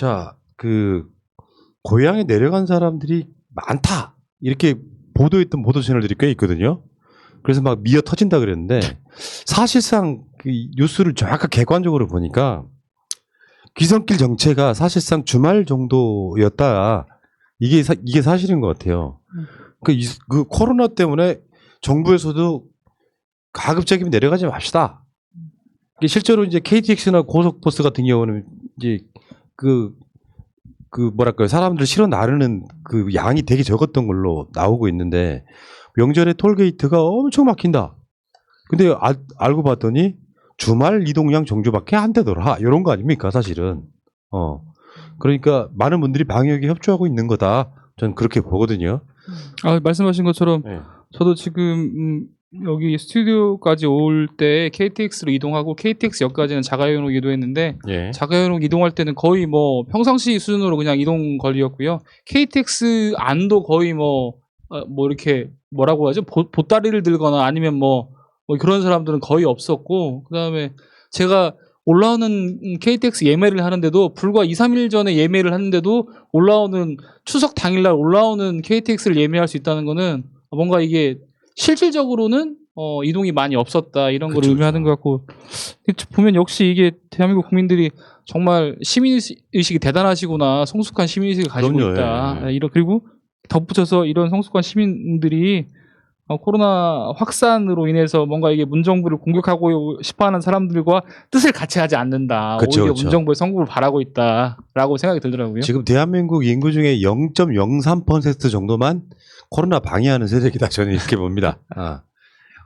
자, 그 고향에 내려간 사람들이 많다 이렇게 보도했던 보도 채널들이 꽤 있거든요. 그래서 막 미어 터진다 그랬는데 사실상 그 뉴스를 정확하게 객관적으로 보니까 귀성길 정체가 사실상 주말 정도였다. 이게 사실인 것 같아요. 그 코로나 때문에 정부에서도 가급적이면 내려가지 맙시다. 실제로 이제 KTX나 고속버스 같은 경우는 이제 그 뭐랄까요, 사람들 실어 나르는 그 양이 되게 적었던 걸로 나오고 있는데 명절에 톨게이트가 엄청 막힌다. 근데 알고 봤더니 주말 이동량 정주밖에 안 되더라. 이런 거 아닙니까, 사실은. 그러니까 많은 분들이 방역에 협조하고 있는 거다. 저는 그렇게 보거든요. 말씀하신 것처럼 네. 저도 지금 여기 스튜디오까지 올 때 KTX로 이동하고 KTX역까지는 자가용으로 이동했는데 예. 자가용으로 이동할 때는 거의 뭐 평상시 수준으로 그냥 이동 거리였고요. KTX 안도 거의 뭐 이렇게 뭐라고 하죠? 보따리를 들거나 아니면 뭐 그런 사람들은 거의 없었고, 그다음에 제가 올라오는 KTX 예매를 하는데도 불과 2, 3일 전에 예매를 하는데도 올라오는 추석 당일날 올라오는 KTX를 예매할 수 있다는 거는 뭔가 이게 실질적으로는 이동이 많이 없었다 이런 걸 의미하는 것 같고, 보면 역시 이게 대한민국 국민들이 정말 시민의식이 대단하시구나, 성숙한 시민의식을 가지고 그럼요, 있다. 예. 그리고 덧붙여서 이런 성숙한 시민들이 코로나 확산으로 인해서 뭔가 이게 문정부를 공격하고 싶어하는 사람들과 뜻을 같이 하지 않는다. 그쵸, 오히려 그쵸. 문정부의 성공을 바라고 있다라고 생각이 들더라고요. 지금 대한민국 인구 중에 0.03% 정도만 코로나 방해하는 세력이다. 저는 이렇게 봅니다.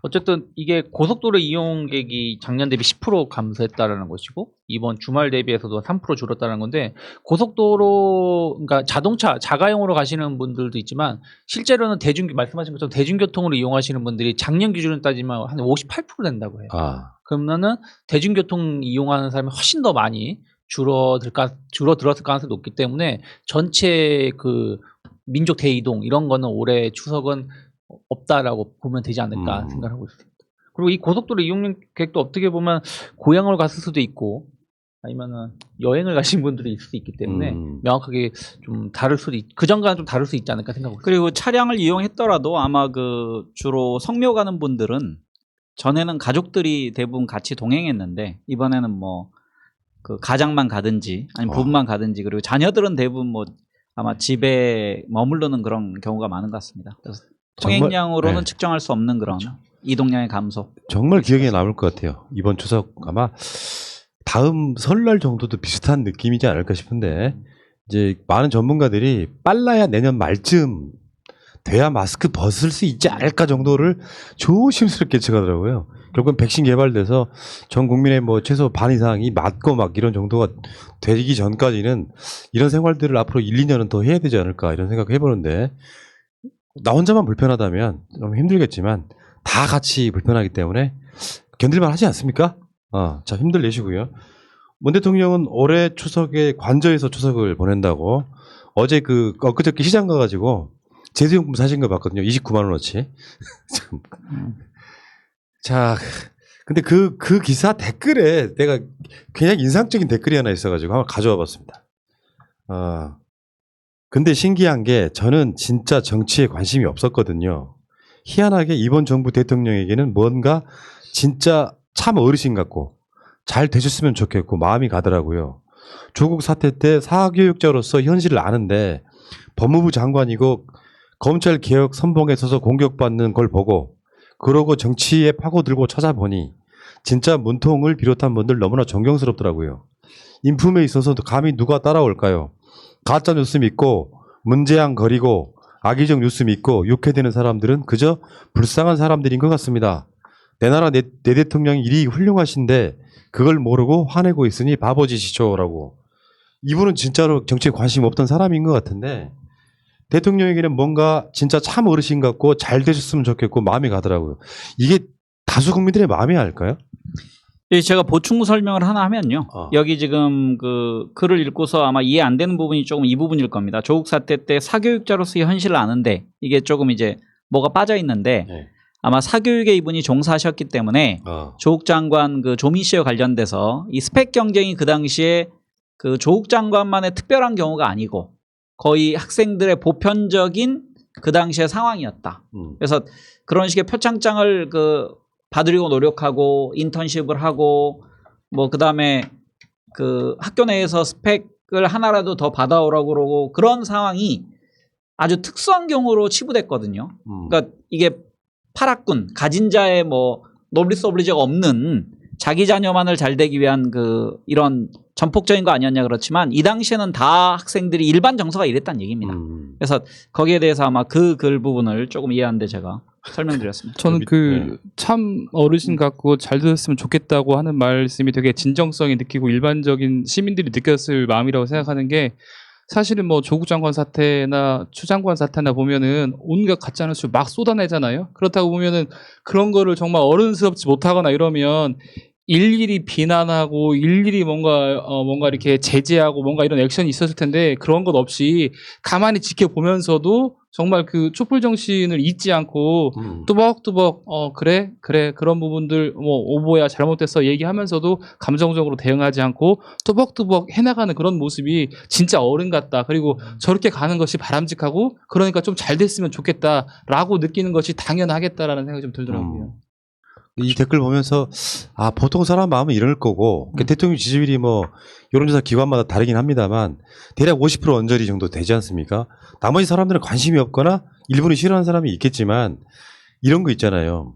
어쨌든 이게 고속도로 이용객이 작년 대비 10% 감소했다라는 것이고 이번 주말 대비해서도 3% 줄었다는 건데, 고속도로 그러니까 자동차 자가용으로 가시는 분들도 있지만 실제로는 말씀하신 것처럼 대중교통으로 이용하시는 분들이 작년 기준으로 따지면 한 58% 된다고 해요. 그러면은 대중교통 이용하는 사람이 훨씬 더 많이 줄어들었을 가능성이 높기 때문에 전체 그 민족 대이동 이런 거는 올해 추석은 없다라고 보면 되지 않을까 생각하고 있습니다. 그리고 이 고속도로 이용객도 어떻게 보면 고향을 갔을 수도 있고 아니면은 여행을 가신 분들이 있을 수 있기 때문에 명확하게 좀 다를 수도 그 전과는 좀 다를 수 있지 않을까 생각하고 있습니다. 그리고 차량을 이용했더라도 아마 그 주로 성묘 가는 분들은 전에는 가족들이 대부분 같이 동행했는데 이번에는 뭐 그 가장만 가든지 아니면 부부만 가든지, 그리고 자녀들은 대부분 뭐 아마 집에 머무르는 그런 경우가 많은 것 같습니다. 그래서 통행량으로는 네. 측정할 수 없는 그런 이동량의 감소. 정말 기억에 남을 것 같아요. 이번 추석 아마 다음 설날 정도도 비슷한 느낌이지 않을까 싶은데, 이제 많은 전문가들이 빨라야 내년 말쯤 돼야 마스크 벗을 수 있지 않을까 정도를 조심스럽게 예측하더라고요. 결국은 백신 개발돼서 전 국민의 뭐 최소 반 이상이 맞고 막 이런 정도가 되기 전까지는 이런 생활들을 앞으로 1, 2년은 더 해야 되지 않을까 이런 생각 해보는데, 나 혼자만 불편하다면 좀 힘들겠지만 다 같이 불편하기 때문에 견딜만 하지 않습니까? 자, 힘들 내시고요. 문 대통령은 올해 추석에 관저에서 추석을 보낸다고 어제 엊그저께 시장 가가지고 제수용품 사신 거 봤거든요. 29만 원어치. 자, 근데 그 기사 댓글에 내가 그냥 인상적인 댓글이 하나 있어가지고 한번 가져와 봤습니다. 근데 신기한 게 저는 진짜 정치에 관심이 없었거든요. 희한하게 이번 정부 대통령에게는 뭔가 진짜 참 어르신 같고 잘 되셨으면 좋겠고 마음이 가더라고요. 조국 사태 때 사교육자로서 현실을 아는데 법무부 장관이고 검찰 개혁 선봉에 서서 공격받는 걸 보고 그러고 정치에 파고들고 찾아보니 진짜 문통을 비롯한 분들 너무나 존경스럽더라고요. 인품에 있어서도 감히 누가 따라올까요? 가짜 뉴스 믿고 문재양 거리고 악의적 뉴스 믿고 욕해대는 사람들은 그저 불쌍한 사람들인 것 같습니다. 내 나라 내 대통령이 일이 훌륭하신데 그걸 모르고 화내고 있으니 바보짓이죠 라고. 이분은 진짜로 정치에 관심 없던 사람인 것 같은데 대통령에게는 뭔가 진짜 참 어르신 같고 잘 되셨으면 좋겠고 마음이 가더라고요. 이게 다수 국민들의 마음이 알까요? 예, 제가 보충 설명을 하나 하면요. 여기 지금 그 글을 읽고서 아마 이해 안 되는 부분이 조금 이 부분일 겁니다. 조국 사태 때 사교육자로서의 현실을 아는데 이게 조금 이제 뭐가 빠져 있는데 아마 사교육에 이분이 종사하셨기 때문에 조국 장관 그 조미 씨와 관련돼서 이 스펙 경쟁이 그 당시에 그 조국 장관만의 특별한 경우가 아니고 거의 학생들의 보편적인 그 당시의 상황이었다. 그래서 그런 식의 표창장을 그 받으려고 노력하고 인턴십을 하고 뭐 그다음에 그 학교 내에서 스펙을 하나라도 더 받아오라고 그러고 그런 상황이 아주 특수한 경우로 치부됐거든요. 그러니까 이게 파락군 가진 자의 뭐 노블리스 오블리주가 없는 자기 자녀만을 잘 되기 위한 그 이런 전폭적인 거 아니었냐 그렇지만 이 당시에는 다 학생들이 일반 정서가 이랬다는 얘기입니다. 그래서 거기에 대해서 아마 그 글 부분을 조금 이해하는데 제가 설명드렸습니다. 저는 그 참 어르신 같고 잘 들었으면 좋겠다고 하는 말씀이 되게 진정성이 느끼고 일반적인 시민들이 느꼈을 마음이라고 생각하는 게 사실은 뭐 조국 장관 사태나 추 장관 사태나 보면은 온갖 가짜뉴스 막 쏟아내잖아요. 그렇다고 보면은 그런 거를 정말 어른스럽지 못하거나 이러면 일일이 비난하고 일일이 뭔가 이렇게 제재하고 뭔가 이런 액션이 있었을 텐데 그런 것 없이 가만히 지켜보면서도 정말 그 촛불 정신을 잊지 않고 뚜벅뚜벅 그래 그런 부분들 뭐 오보야 잘못됐어 얘기하면서도 감정적으로 대응하지 않고 뚜벅뚜벅 해나가는 그런 모습이 진짜 어른 같다. 그리고 저렇게 가는 것이 바람직하고 그러니까 좀 잘 됐으면 좋겠다라고 느끼는 것이 당연하겠다라는 생각이 좀 들더라고요. 이 댓글 보면서 아 보통 사람 마음은 이럴 거고 대통령 지지율이 뭐 여론조사 기관마다 다르긴 합니다만 대략 50% 언저리 정도 되지 않습니까? 나머지 사람들은 관심이 없거나 일부는 싫어하는 사람이 있겠지만 이런 거 있잖아요.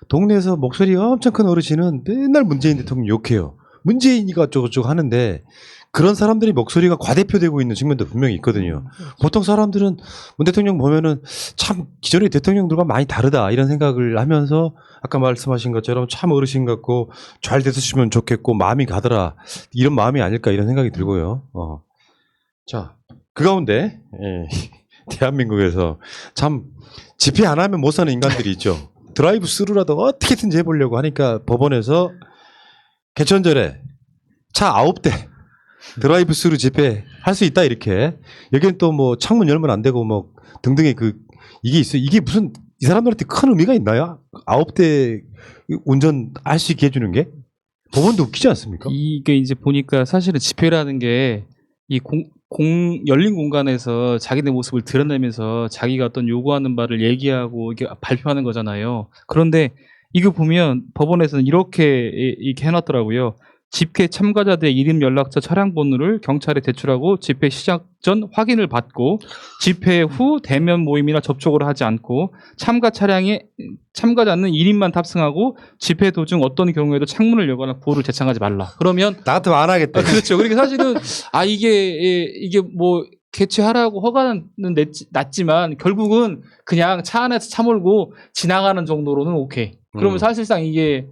동네에서 목소리가 엄청 큰 어르신은 맨날 문재인 대통령 욕해요. 문재인이가 어쩌고저쩌고 하는데 그런 사람들이 목소리가 과대표되고 있는 측면도 분명히 있거든요. 보통 사람들은 문 대통령 보면은 참 기존의 대통령들과 많이 다르다 이런 생각을 하면서 아까 말씀하신 것처럼 참 어르신 같고 잘 됐으면 좋겠고 마음이 가더라 이런 마음이 아닐까 이런 생각이 들고요. 자, 그 가운데 대한민국에서 참 집회 안 하면 못 사는 인간들이 있죠. 드라이브 스루라도 어떻게든지 해보려고 하니까 법원에서 개천절에 차 9대 드라이브 스루 집회 할 수 있다 이렇게 여기는 또 뭐 창문 열면 안 되고 뭐 등등의 그 이게 있어요. 이게 무슨 이 사람들한테 큰 의미가 있나요? 9대 운전할 수 있게 해주는 게 법원도 웃기지 않습니까? 이게 이제 보니까 사실은 집회라는 게 이 열린 공간에서 자기네 모습을 드러내면서 자기가 어떤 요구하는 바를 얘기하고 이게 발표하는 거잖아요. 그런데 이거 보면 법원에서는 이렇게 해놨더라고요. 집회 참가자들의 이름, 연락처, 차량 번호를 경찰에 제출하고 집회 시작 전 확인을 받고 집회 후 대면 모임이나 접촉을 하지 않고 참가자는 1인만 탑승하고 집회 도중 어떤 경우에도 창문을 열거나 구호를 재창하지 말라. 그러면 나 같으면 안 하겠다. 그렇죠. 그러니까 사실은 이게 뭐 개최하라고 허가는 났지만 결국은 그냥 차 안에서 차 몰고 지나가는 정도로는 오케이. 그러면 사실상 이게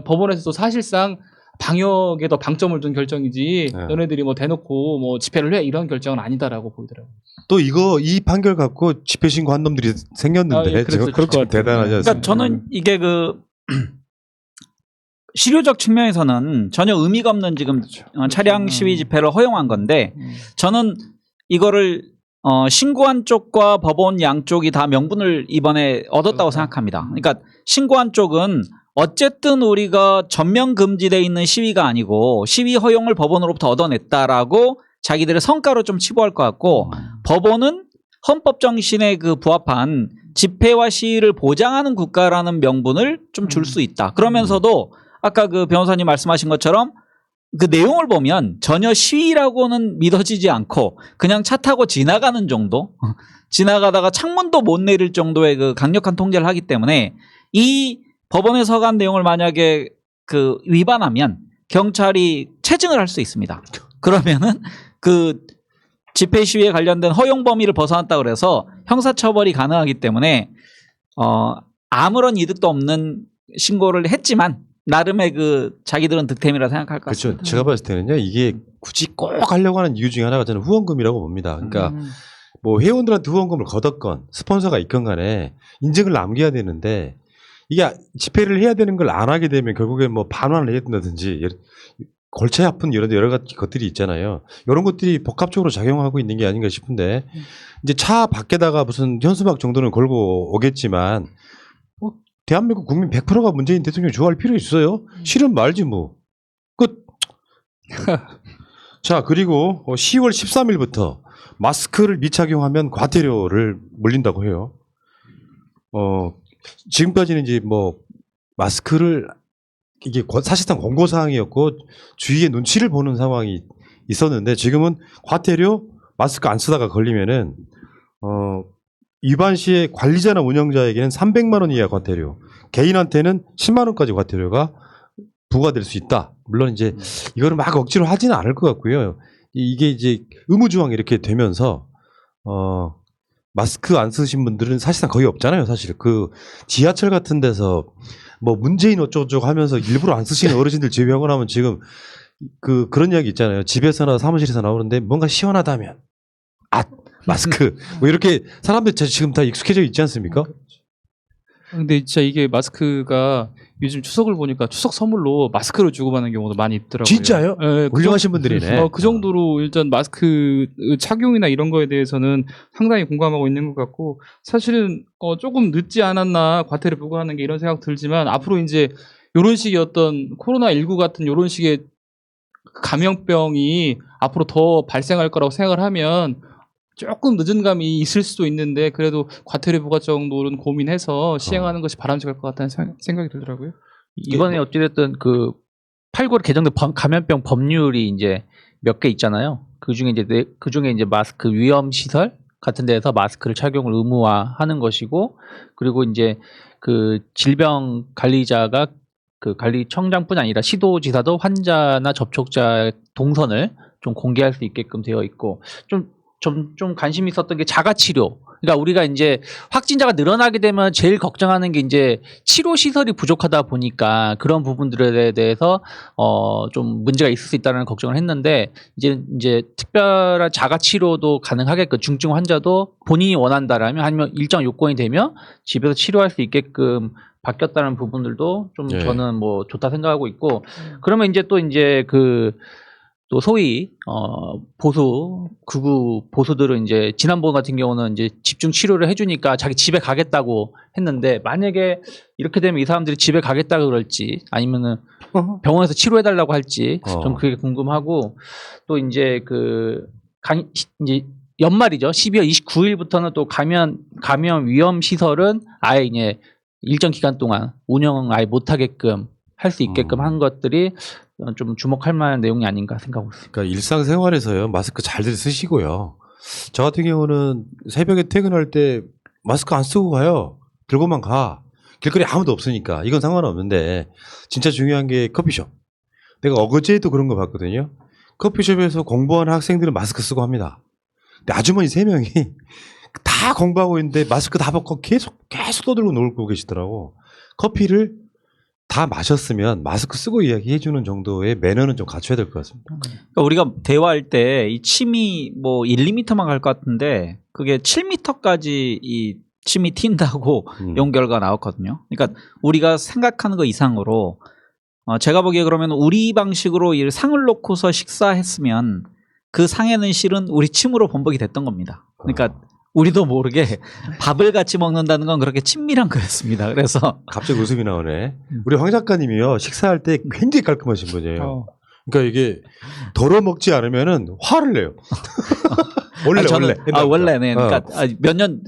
법원에서도 사실상 방역에 더 방점을 둔 결정이지 너네들이 뭐 대놓고 뭐 집회를 해 이런 결정은 아니다라고 보이더라고요. 또 이 판결 갖고 집회 신고한 놈들이 생겼는데 그랬을 것 같아요. 대단하지 않습니까? 그러니까 저는 이게 그 실효적 측면에서는 전혀 의미가 없는 지금 차량 시위 집회를 허용한 건데 저는 이거를 신고한 쪽과 법원 양쪽이 다 명분을 이번에 얻었다고 생각합니다. 그러니까 신고한 쪽은 어쨌든 우리가 전면 금지되어 있는 시위가 아니고 시위 허용을 법원으로부터 얻어냈다라고 자기들의 성과로 좀 치부할 것 같고 법원은 헌법 정신에 그 부합한 집회와 시위를 보장하는 국가라는 명분을 좀 줄 수 있다. 그러면서도 아까 그 변호사님 말씀하신 것처럼 그 내용을 보면 전혀 시위라고는 믿어지지 않고 그냥 차 타고 지나가는 정도 지나가다가 창문도 못 내릴 정도의 그 강력한 통제를 하기 때문에 이 법원에 서간 내용을 만약에 그 위반하면 경찰이 체증을 할 수 있습니다. 그러면은 그 집회 시위에 관련된 허용 범위를 벗어났다 그래서 형사처벌이 가능하기 때문에 아무런 이득도 없는 신고를 했지만 나름의 그 자기들은 득템이라 생각할 것 그렇죠. 음. 같습니다. 제가 봤을 때는요 이게 굳이 꼭 하려고 하는 이유 중에 하나가 저는 후원금이라고 봅니다. 그러니까 뭐 회원들한테 후원금을 걷었건 스폰서가 있건 간에 인증을 남겨야 되는데 이게 집회를 해야 되는 걸 안 하게 되면 결국에 뭐 반환을 해야 된다든지 골치 아픈 여러 가지 것들이 있잖아요. 이런 것들이 복합적으로 작용하고 있는 게 아닌가 싶은데 이제 차 밖에다가 무슨 현수막 정도는 걸고 오겠지만 뭐 대한민국 국민 100%가 문재인 대통령 좋아할 필요 있어요? 싫으면 말지 뭐. 자, 그리고 10월 13일부터 마스크를 미착용하면 과태료를 물린다고 해요. 지금까지는 이제 뭐 마스크를 이게 사실상 공고사항이었고 주위의 눈치를 보는 상황이 있었는데 지금은 과태료 마스크 안 쓰다가 걸리면은 위반 시에 관리자나 운영자에게는 300만 원 이하 과태료, 개인한테는 10만 원까지 과태료가 부과될 수 있다. 물론 이제 이거를 막 억지로 하지는 않을 것 같고요. 이게 이제 의무조항이 이렇게 되면서 마스크 안 쓰신 분들은 사실상 거의 없잖아요. 사실 그 지하철 같은 데서 뭐 문재인 어쩌고저쩌고 하면서 일부러 안 쓰시는 어르신들 제외하고 나면 지금 그런 이야기 있잖아요. 집에서나 사무실에서 나오는데 뭔가 시원하다면 마스크 뭐 이렇게 사람들 지금 다 익숙해져 있지 않습니까? 근데 진짜 이게 마스크가 요즘 추석을 보니까 추석 선물로 마스크를 주고받는 경우도 많이 있더라고요. 진짜요? 네, 훌륭하신 분들이네. 그 정도로 일단 마스크 착용이나 이런 거에 대해서는 상당히 공감하고 있는 것 같고 사실은 조금 늦지 않았나 과태료 부과하는 게 이런 생각 들지만 앞으로 이제 이런 식의 어떤 코로나19 같은 이런 식의 감염병이 앞으로 더 발생할 거라고 생각을 하면 조금 늦은 감이 있을 수도 있는데 그래도 과태료 부과 정도는 고민해서 시행하는 것이 바람직할 것 같다는 생각이 들더라고요. 이번에 어찌됐든 그 8.9로 개정된 감염병 법률이 이제 몇 개 있잖아요. 그 중에 이제 마스크 위험 시설 같은 데에서 마스크를 착용을 의무화하는 것이고, 그리고 이제 그 질병 관리자가 그 관리청장뿐 아니라 시도지사도 환자나 접촉자 동선을 좀 공개할 수 있게끔 되어 있고, 좀 관심이 있었던 게 자가치료. 그러니까 우리가 이제 확진자가 늘어나게 되면 제일 걱정하는 게 이제 치료 시설이 부족하다 보니까 그런 부분들에 대해서 좀 문제가 있을 수 있다는 걱정을 했는데 이제 특별한 자가치료도 가능하게끔 중증 환자도 본인이 원한다라면 아니면 일정 요건이 되면 집에서 치료할 수 있게끔 바뀌었다는 부분들도 좀 네. 저는 뭐 좋다 생각하고 있고, 그러면 이제 또 소위 극우 보수들은 이제 지난번 같은 경우는 이제 집중 치료를 해주니까 자기 집에 가겠다고 했는데, 만약에 이렇게 되면 이 사람들이 집에 가겠다고 그럴지 아니면은 병원에서 치료해달라고 할지 좀 그게 궁금하고, 또 이제 이제 연말이죠. 12월 29일부터는 또 감염 위험 시설은 아예 이제 일정 기간 동안 운영 아예 못하게끔 할 수 있게끔 한 것들이 좀 주목할 만한 내용이 아닌가 생각하고 있습니다. 그러니까 일상생활에서요 마스크 잘들 쓰시고요. 저 같은 경우는 새벽에 퇴근할 때 마스크 안 쓰고 가요. 들고만 가. 길거리 아무도 없으니까 이건 상관없는데 진짜 중요한 게 커피숍. 내가 어제도 그런 거 봤거든요. 커피숍에서 공부하는 학생들은 마스크 쓰고 합니다. 근데 아주머니 3명이 다 공부하고 있는데 마스크 다 벗고 계속 떠들고 놀고 계시더라고. 커피를 다 마셨으면 마스크 쓰고 이야기해주는 정도의 매너는 좀 갖춰야 될 것 같습니다. 그러니까 우리가 대화할 때 이 침이 뭐 1, 2m만 갈 것 같은데 그게 7m까지 이 침이 튄다고 연결과 나왔거든요. 그러니까 우리가 생각하는 것 이상으로 제가 보기에 그러면 우리 방식으로 이 상을 놓고서 식사했으면 그 상에는 실은 우리 침으로 번복이 됐던 겁니다. 그러니까 우리도 모르게 밥을 같이 먹는다는 건 그렇게 친밀한 거였습니다. 그래서 갑자기 웃음이 나오네. 우리 황 작가님이요 식사할 때 굉장히 깔끔하신 분이에요. 그러니까 이게 덜어 먹지 않으면은 화를 내요. 원래는 그러니까 몇 년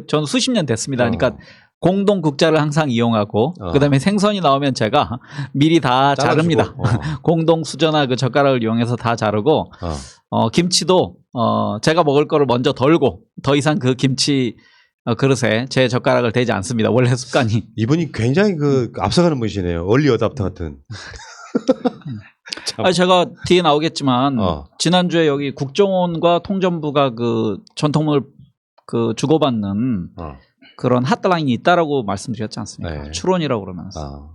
저는 수십 년 됐습니다. 그러니까 공동 국자를 항상 이용하고 그다음에 생선이 나오면 제가 미리 다 자릅니다. 공동 수저나 그 젓가락을 이용해서 다 자르고 김치도 제가 먹을 거를 먼저 덜고 더 이상 그 김치 그릇에 제 젓가락을 대지 않습니다. 원래 습관이. 이분이 굉장히 앞서가는 분이시네요. 얼리 어답터 같은. 제가 뒤에 나오겠지만 지난주에 여기 국정원과 통전부가 그 전통을 주고받는 그런 핫라인이 있다라고 말씀드렸지 않습니까? 네. 추론이라고 그러면서.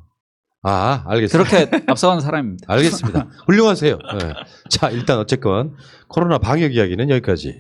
알겠습니다. 그렇게 앞서가는 사람입니다. 알겠습니다. 훌륭하세요. 네. 자, 일단 어쨌건 코로나 방역 이야기는 여기까지.